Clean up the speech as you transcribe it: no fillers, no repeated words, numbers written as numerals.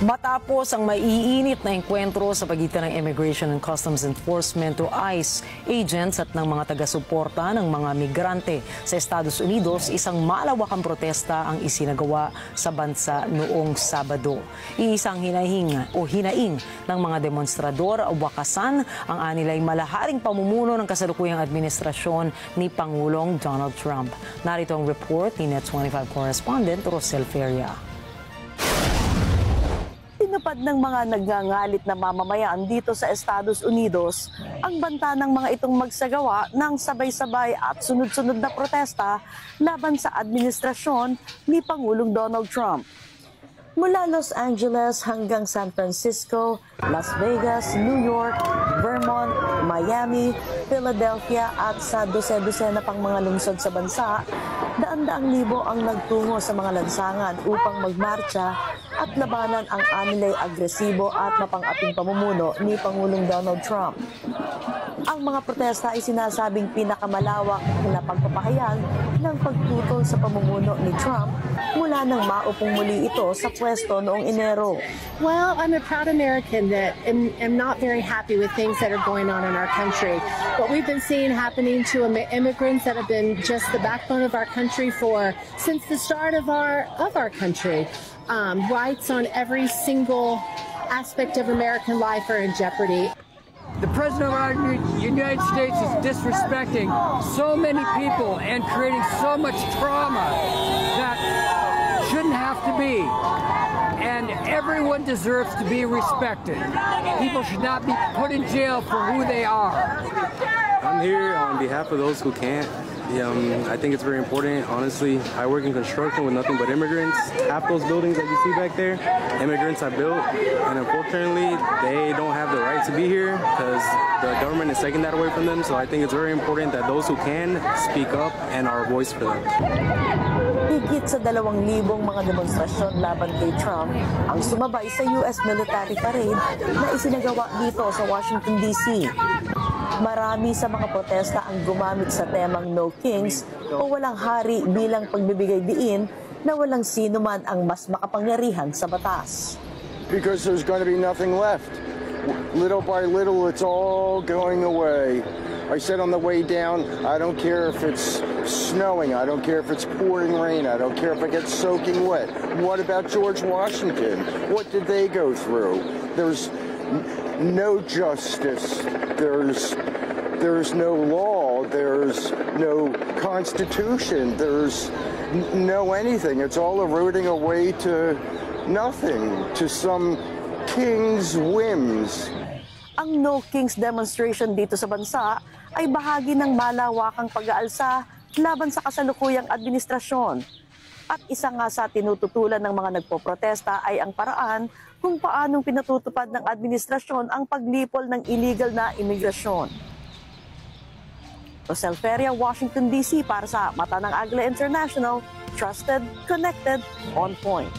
Matapos ang maiinit na engkwentro sa pagitan ng Immigration and Customs Enforcement o ICE agents at ng mga taga-suporta ng mga migrante sa Estados Unidos, isang malawakang protesta ang isinagawa sa bansa noong Sabado. Iisang hinaing ng mga demonstrador wakasan ang anilay malaharing pamumuno ng kasalukuyang administrasyon ni Pangulong Donald Trump. Narito ang report ni Net25 correspondent Rosel Feria. Tinupad ng mga nagngangalit na mamamayan dito sa Estados Unidos ang banta ng mga itong magsagawa ng sabay-sabay at sunod-sunod na protesta laban sa administrasyon ni Pangulong Donald Trump. Mula Los Angeles hanggang San Francisco, Las Vegas, New York, Vermont, Miami, Philadelphia at sa dose-dosena pang mga lungsod sa bansa, daan-daang libo ang nagtungo sa mga lansangan upang magmarcha at labanan ang anilay agresibo at mapang-aping pamumuno ni Pangulong Donald Trump. Ang mga protesta ay sinasabing pinakamalawak na pagpapahayag ng pagtutol sa pamumuno ni Trump mula nang maupong muli ito sa pwesto noong Enero. Well, I'm a proud American that am not very happy with things that are going on in our country. What we've been seeing happening to immigrants that have been just the backbone of our country since the start of our country. Rights on every single aspect of American life are in jeopardy. The President of our United States is disrespecting so many people and creating so much trauma that shouldn't have to be. And everyone deserves to be respected. People should not be put in jail for who they are. I'm here on behalf of those who can't. I think it's very important. Honestly, I work in construction with nothing but immigrants. Half those buildings that you see back there, immigrants have built, and unfortunately, they don't have the right to be here because the government is taking that away from them. So I think it's very important that those who can speak up and are a voice for them. Higit sa 2,000 mga demonstrasyon laban kay Trump ang sumabay sa US military parade na isinagawa dito sa Washington, D.C. Marami sa mga protesta ang gumamit sa temang No Kings o walang hari bilang pagbibigay diin na walang sino man ang mas makapangyarihan sa batas. Because there's going to be nothing left. Little by little, it's all going away. I said on the way down, I don't care if it's snowing, I don't care if it's pouring rain, I don't care if it gets soaking wet. What about George Washington? What did they go through? There's no justice, there's no law, there's no constitution, there's no anything. It's all eroding away to nothing, to some king's whims. Ang No Kings demonstration dito sa bansa ay bahagi ng malawakang pag-aalsa laban sa kasalukuyang administrasyon. At isa nga sa tinututulan ng mga nagpoprotesta ay ang paraan kung paanong pinatutupad ng administrasyon ang paglipol ng illegal na imigrasyon. Rosel Feria, Washington, D.C. para sa Mata ng Agila International, Trusted, Connected, On Point.